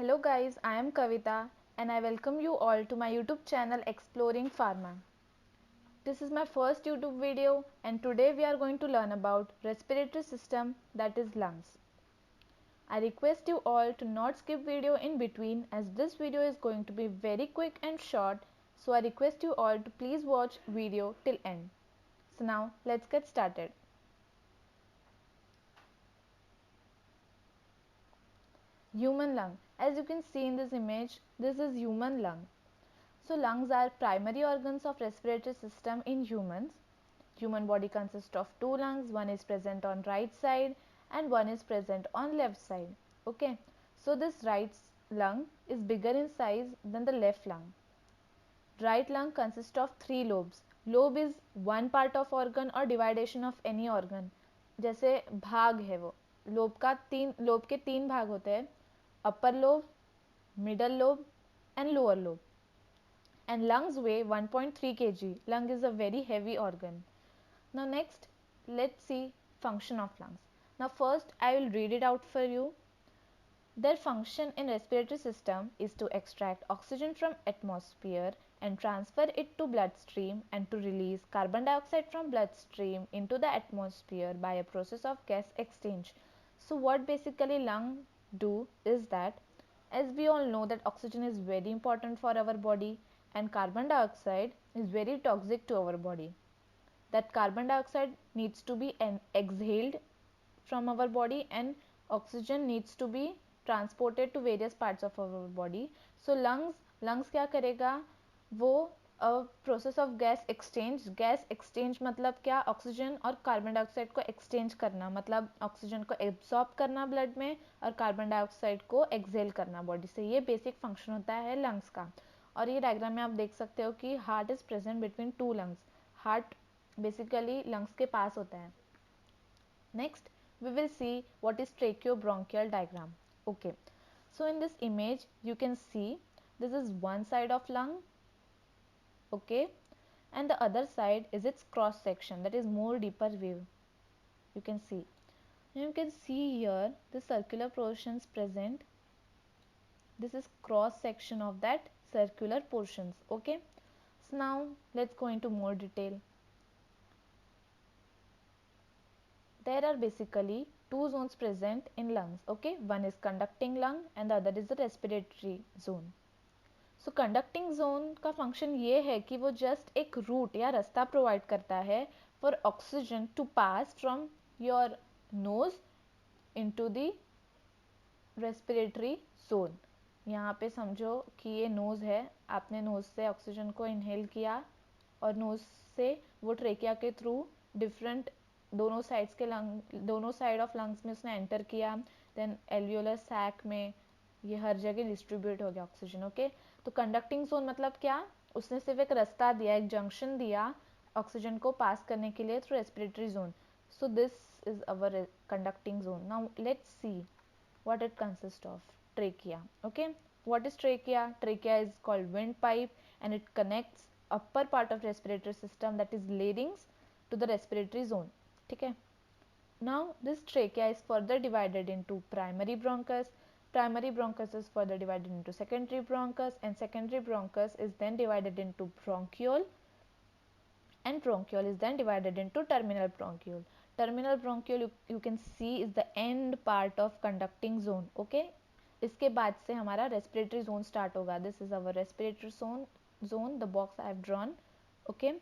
Hello guys, I am Kavita and I welcome you all to my YouTube channel Exploring Pharma. This is my first YouTube video and today we are going to learn about respiratory system, that is lungs. I request you all to not skip video in between as this video is going to be very quick and short, so I request you all to please watch video till end. So now let's get started. Human lung. As you can see in this image, this is human lung. So lungs are primary organs of respiratory system in humans. Human body consists of two lungs, one is present on right side and one is present on left side. Okay, so this right lung is bigger in size than the left lung. Right lung consists of three lobes. Lobe is one part of organ or dividation of any organ. जैसे भाग है वो lobe के तीन भाग होते हैं, upper lobe, middle lobe and lower lobe. And lungs weigh 1.3 kg. Lung is a very heavy organ. Now next, let's see function of lungs. Now first I will read it out for you. Their function in respiratory system is to extract oxygen from atmosphere and transfer it to bloodstream and to release carbon dioxide from bloodstream into the atmosphere by a process of gas exchange. So what basically lung do is that, as we all know that oxygen is very important for our body and carbon dioxide is very toxic to our body. That carbon dioxide needs to be exhaled from our body and oxygen needs to be transported to various parts of our body. So lungs क्या करेगा, वो process of gas exchange मतलब क्या, oxygen और carbon dioxide को exchange करना, मतलब oxygen को एब्सॉर्ब करना ब्लड में और कार्बन डाइऑक्साइड को एक्सहेल करना बॉडी से. ये बेसिक फंक्शन होता है लंग्स का. और ये डायग्राम में आप देख सकते हो कि heart is present between two lungs. Heart basically lungs के पास होता है. Next we will see what is tracheobronchial diagram. Okay, so in this image you can see this is one side of lung, okay, and the other side is its cross section, that is more deeper view. You can see here the circular portions present. This is cross section of that circular portions. Okay, so now let's go into more detail. There are basically two zones present in lungs. Okay, one is conducting lung and the other is the respiratory zone. So conducting zone का function ये है कि वो just एक route या रास्ता provide करता है for oxygen to pass from your nose into the respiratory zone. यहाँ पे समझो कि ये nose है, आपने nose से ऑक्सीजन को inhale किया और nose से वो ट्रेकिया के थ्रू डिफरेंट दोनों साइड्स के लंग, दोनों साइड ऑफ लंग्स में उसने एंटर किया, देन एल्वियोलर सैक में ये हर जगह डिस्ट्रीब्यूट हो गया ऑक्सीजन. ओके, तो कंडक्टिंग जोन मतलब क्या, उसने सिर्फ एक रास्ता दिया, एक जंक्शन दिया ऑक्सीजन को पास करने के लिए through respiratory zone. So this is our conducting zone. Now let's see what it consists of. Trachea. Okay, what is trachea? Trachea is called windpipe and it connects upper part of respiratory system, that is larynx, to the respiratory zone. ठीक है. Now this trachea is further divided into primary bronchus. Primary bronchus is further divided into secondary bronchus and secondary bronchus is then divided into bronchiole and bronchiole is then divided into terminal bronchiole. Terminal bronchiole you can see is the end part of conducting zone. Okay, इसके बाद से हमारा respiratory zone start होगा. This is our respiratory zone, the box I have drawn. Okay,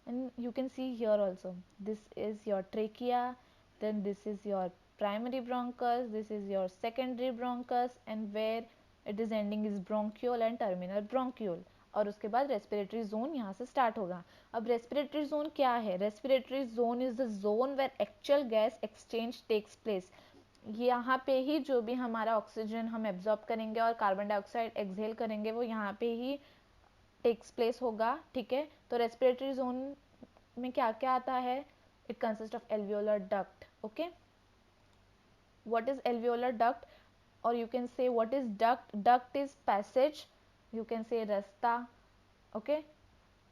and you can see here also this is your trachea, then this is your primary bronchus, this is your secondary bronchus and where it is ending is bronchiole and terminal bronchiole. और उसके बाद respiratory zone यहाँ से start होगा. अब respiratory zone क्या है? Respiratory zone is the zone where actual gas exchange takes place. यहाँ पे ही जो भी हमारा ऑक्सीजन हम एब्जॉर्ब करेंगे और कार्बन डाइऑक्साइड एक्सहेल करेंगे वो यहाँ पे ही टेक्स प्लेस होगा. ठीक है, तो रेस्पिरेटरी जोन में क्या क्या आता है? It consist of alveolar duct. Okay, what is alveolar duct, or you can say what is duct? Duct is passage, you can say rasta. Okay,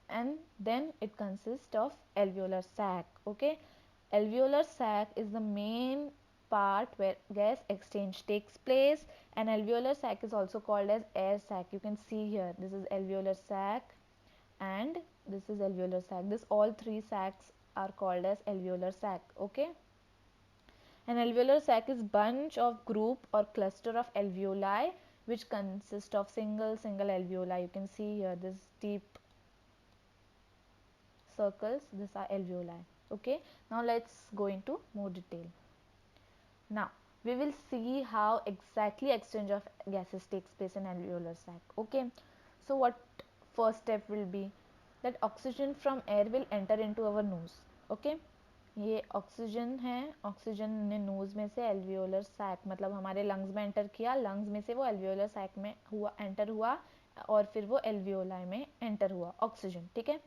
and then it consists of alveolar sac. Okay, alveolar sac is the main part where gas exchange takes place. An alveolar sac is also called as air sac. You can see here, this is alveolar sac and this is alveolar sac. This all three sacs are called as alveolar sac. Okay. An alveolar sac is bunch of group or cluster of alveoli which consist of single alveoli. You can see here this deep circles, these are alveoli. Okay. Now let's go into more detail. Now we will see how exactly exchange of gases takes place in alveolar sac. Okay. So what first step will be that oxygen from air will enter into our nose. Okay. ये oxygen है, oxygen ने knows में से alveolar sac मतलब हमारे lungs में enter किया, lungs में से वो एल्वियोलर सैक में हुआ एंटर हुआ और फिर वो एल्वियोलाई में एंटर हुआ ऑक्सीजन. ठीक है.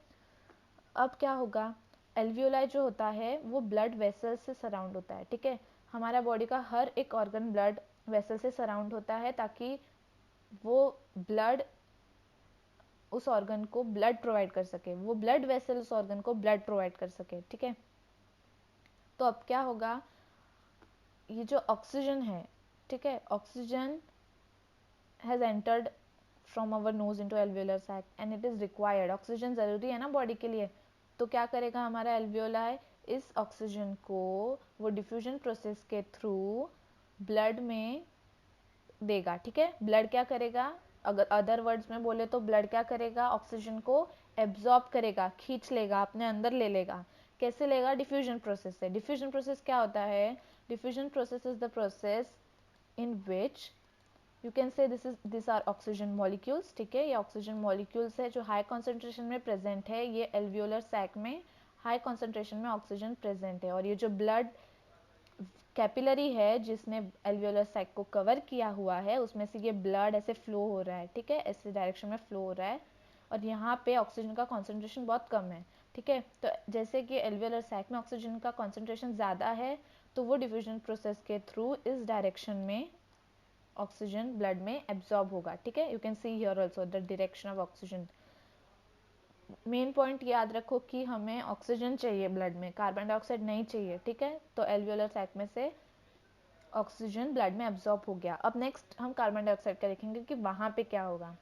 अब क्या होगा, एल्वियोलाई जो होता है वो ब्लड वेसल से सराउंड होता है. ठीक है. हमारा बॉडी का हर एक ऑर्गन ब्लड वेसल से सराउंड होता है ताकि वो ब्लड उस ऑर्गन को ब्लड प्रोवाइड कर सके, वो ब्लड वेसल उस ऑर्गन को ब्लड प्रोवाइड कर सके. ठीक है. तो अब क्या होगा, ये जो ऑक्सीजन है, ठीक है, oxygen has entered from our nose into alveolar sac and it is required. Oxygen जरूरी है ना बॉडी के लिए, तो क्या करेगा हमारा एल्वियोलाई, इस ऑक्सीजन को वो डिफ्यूजन प्रोसेस के थ्रू ब्लड में देगा. ठीक है. ब्लड क्या करेगा, अगर अदर वर्ड्स में बोले तो ब्लड क्या करेगा, ऑक्सीजन को एब्जॉर्ब करेगा, खींच लेगा, अपने अंदर ले लेगा. कैसे लेगा, डिफ्यूजन प्रोसेस से. डिफ्यूजन प्रोसेस क्या होता है, diffusion process is the process in which you can say this are oxygen molecules. ठीक है. ये ऑक्सीजन मॉलिक्यूल्स है जो हाई कॉन्सेंट्रेशन में प्रेजेंट है. ये एल्वियोलर सैक में हाई कॉन्सेंट्रेशन में ऑक्सीजन प्रेजेंट है और ये जो ब्लड कैपिलरी है जिसने एल्वियोलर सैक को कवर किया हुआ है उसमें से ये ब्लड ऐसे फ्लो हो रहा है. ठीक है. ऐसे डायरेक्शन में फ्लो हो रहा है और यहाँ पे ऑक्सीजन का कॉन्सेंट्रेशन बहुत कम है. ठीक है. तो जैसे कि एल्वियोलर सैक में ऑक्सीजन का कॉन्सेंट्रेशन ज़्यादा है तो वो डिफ्यूजन प्रोसेस के थ्रू इस डायरेक्शन में ऑक्सीजन ब्लड में एब्जॉर्ब होगा. ठीक है. You can see here also the direction of oxygen. Main point याद रखो कि हमें ऑक्सीजन चाहिए ब्लड में, कार्बन डाइऑक्साइड नहीं चाहिए. ठीक है. तो एल्वियोलर सैक में से ऑक्सीजन ब्लड में एब्जॉर्ब हो गया. अब नेक्स्ट हम कार्बन डाइऑक्साइड का देखेंगे कि वहाँ पे क्या होगा.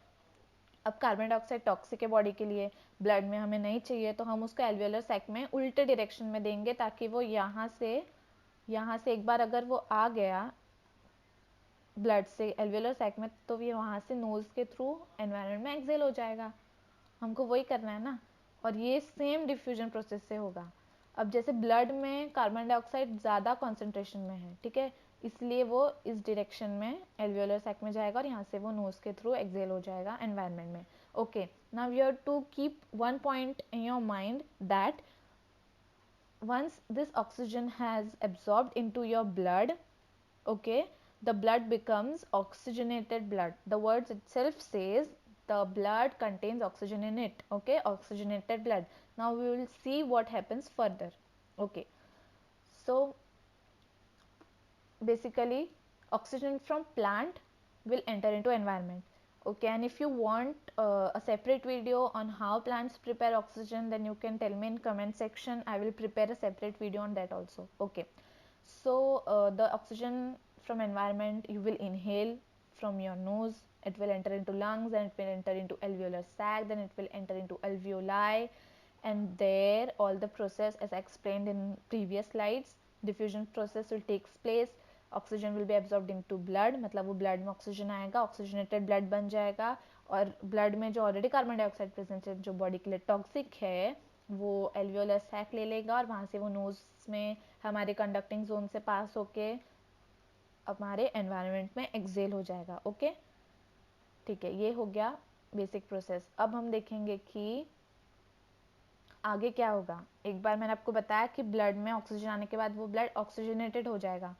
अब कार्बन डाइऑक्साइड टॉक्सिक है बॉडी के लिए, ब्लड में हमें नहीं चाहिए, तो हम उसको एल्वियोलर सैक में उल्टे डायरेक्शन में देंगे ताकि वो यहाँ से एक बार अगर वो आ गया ब्लड से एल्वियोलर सैक में तो ये वहाँ से नोज के थ्रू एनवायरनमेंट में एक्सेल हो जाएगा. हमको वही करना है ना. और ये सेम डिफ्यूजन प्रोसेस से होगा. अब जैसे ब्लड में कार्बन डाइऑक्साइड ज़्यादा कॉन्सेंट्रेशन में है, ठीक है, इसलिए वो इस डायरेक्शन में एल्वियोलर सैक में जाएगा और यहाँ से वो नोज के थ्रू एक्सेल हो जाएगा एनवायरनमेंट में. Okay. Now you have to keep one point in your mind that once this oxygen has absorbed into your blood, okay, the blood becomes oxygenated blood. The words itself says the blood contains oxygen in it. Okay, oxygenated blood. Now we will see what happens further. Okay, so basically oxygen from plant will enter into environment. Okay, and if you want a separate video on how plants prepare oxygen, then you can tell me in comment section. I will prepare a separate video on that also. Okay, so the oxygen from environment you will inhale from your nose, it will enter into lungs, and it will enter into alveolar sac, then it will enter into alveoli, and there all the process as I explained in previous slides, diffusion process will take place. Oxygen will be absorbed into blood, मतलब वो blood में oxygen आएगा, oxygenated blood बन जाएगा और blood में जो already carbon dioxide present है जो बॉडी के लिए टॉक्सिक है वो एल्वियोलर सैक ले लेगा और वहाँ से वो नोज में हमारे कंडक्टिंग जोन से पास होके हमारे एनवायरनमेंट में एक्सेल हो जाएगा. ओके, ठीक है, ये हो गया बेसिक प्रोसेस. अब हम देखेंगे कि आगे क्या होगा. एक बार मैंने आपको बताया कि ब्लड में ऑक्सीजन आने के बाद वो ब्लड ऑक्सीजनेटेड हो जाएगा,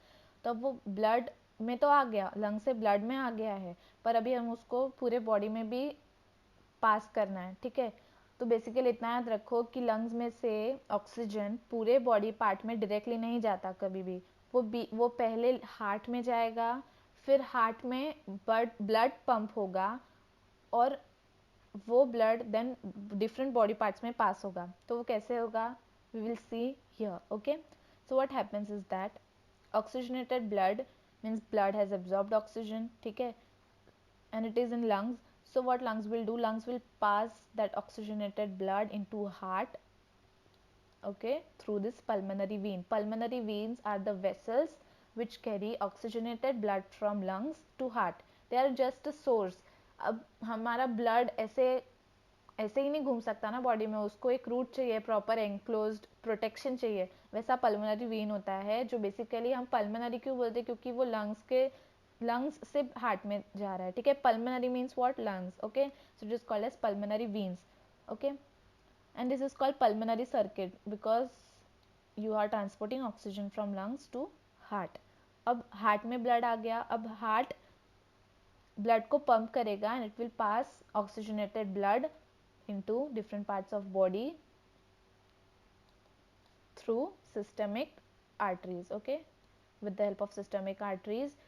तो अब वो ब्लड में तो आ गया, लंग से ब्लड में आ गया है, पर अभी हम उसको पूरे बॉडी में भी पास करना है. ठीक है. तो बेसिकली इतना याद रखो कि लंग्स में से ऑक्सीजन पूरे बॉडी पार्ट में डायरेक्टली नहीं जाता कभी भी. वो पहले हार्ट में जाएगा, फिर हार्ट में ब्लड पंप होगा और वो blood then different body parts में पास होगा. तो वो कैसे होगा, we will see here. Okay, so what happens is that oxygenated blood means blood has absorbed oxygen, ठीक है, and it is in lungs. So what lungs will do, lungs will pass that oxygenated blood into heart, okay, through this pulmonary vein. Pulmonary veins are the vessels which carry oxygenated blood from lungs to heart. They are just a source. अब हमारा blood ऐसे ही नहीं घूम सकता ना body में, उसको एक रूट चाहिए, प्रॉपर एनक्लोज्ड प्रोटेक्शन चाहिए. वैसा पल्मोनरी वेन होता है, जो बेसिकली हम पल्मोनरी क्यों बोलते हैं, क्योंकि वो लंग्स से हार्ट में जा रहा है, ठीक है. Pulmonary means what, lungs, okay. So it is called as pulmonary veins, okay. And this is called pulmonary circuit because you are transporting oxygen from lungs to heart. अब हार्ट में blood आ गया, अब हार्ट ब्लड को pump करेगा and it will pass oxygenated blood into different parts of body through systemic arteries, okay. With the help of systemic arteries,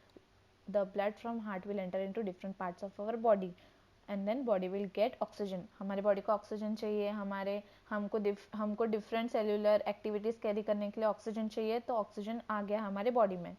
the blood from heart will enter into different parts of our body and then body will get oxygen. हमारे body को oxygen चाहिए, हमको different cellular activities carry करने के लिए oxygen चाहिए, तो oxygen आ गया हमारे बॉडी में,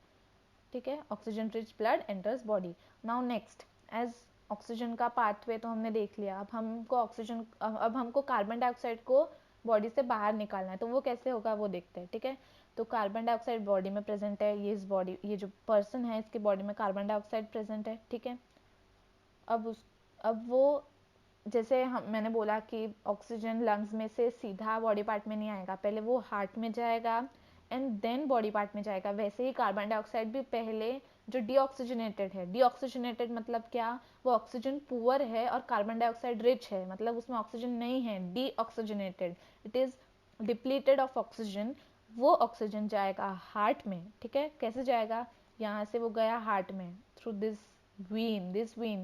ठीक है. Oxygen rich blood enters body. Now next, as oxygen का पाथवे तो हमने देख लिया. अब हमको कार्बन डाइऑक्साइड को बॉडी से बाहर निकालना है, तो वो कैसे होगा वो देखते हैं, ठीक है. तो कार्बन डाइऑक्साइड बॉडी में प्रेजेंट है, ये जो पर्सन है इसके बॉडी में कार्बन डाइऑक्साइड प्रेजेंट है, ठीक है. अब वो जैसे मैंने बोला कि ऑक्सीजन लंग्स में से सीधा बॉडी पार्ट में नहीं आएगा, पहले वो हार्ट में जाएगा एंड देन बॉडी पार्ट में जाएगा. वैसे ही कार्बन डाइऑक्साइड भी पहले जो डीऑक्सीजनेटेड है, डीऑक्सीजनेटेड मतलब क्या, वो ऑक्सीजन पुअर है और कार्बन डाइऑक्साइड रिच है, मतलब उसमें ऑक्सीजन नहीं है. Deoxygenated, it is depleted of oxygen. वो ऑक्सीजन जाएगा हार्ट में, ठीक है. कैसे जाएगा, यहाँ से वो गया हार्ट में through this vein.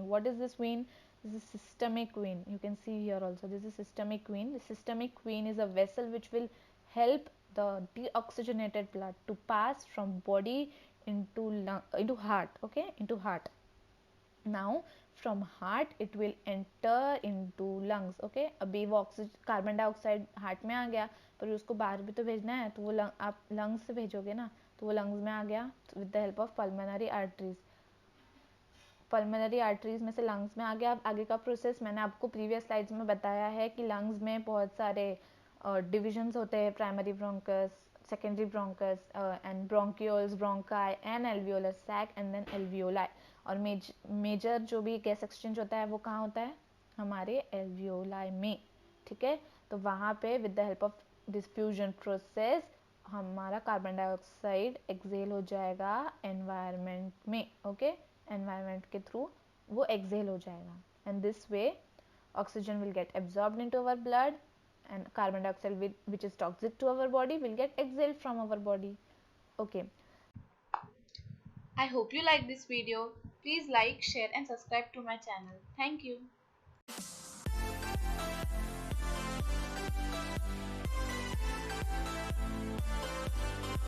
What is this vein? This is systemic vein. You can see here also, this is systemic vein. The systemic vein is a vessel which will help the deoxygenated blood to pass from body into heart, okay, into heart. Now from heart it will enter into lungs, okay. अभी वो carbon dioxide heart में आ गया, पर उसको बाहर भी तो भेजना है, तो वो आप लंग्स से भेजोगे ना, तो वो लंग्स में आ गया with the help of pulmonary arteries. Pulmonary arteries में से लंग्स में आ गया. अब आगे का प्रोसेस मैंने आपको प्रीवियस स्लाइड्स में बताया है कि लंग्स में बहुत सारे डिविजन्स होते हैं, primary bronchus, secondary bronchus and bronchioles, bronchi and alveolar sac and then alveoli. और मेजर जो भी गैस एक्सचेंज होता है वो कहाँ होता है, हमारे एल्वियोलाई में, ठीक है. तो वहाँ पे with the help of diffusion process हमारा कार्बन डाइऑक्साइड एक्सेल हो जाएगा एनवायरनमेंट में, ओके. एनवायरनमेंट के थ्रू वो एक्सेल हो जाएगा and this way oxygen will get absorbed into our blood and carbon dioxide which is toxic to our body will get exhaled from our body, okay. I hope you like this video. Please like, share and subscribe to my channel. Thank you.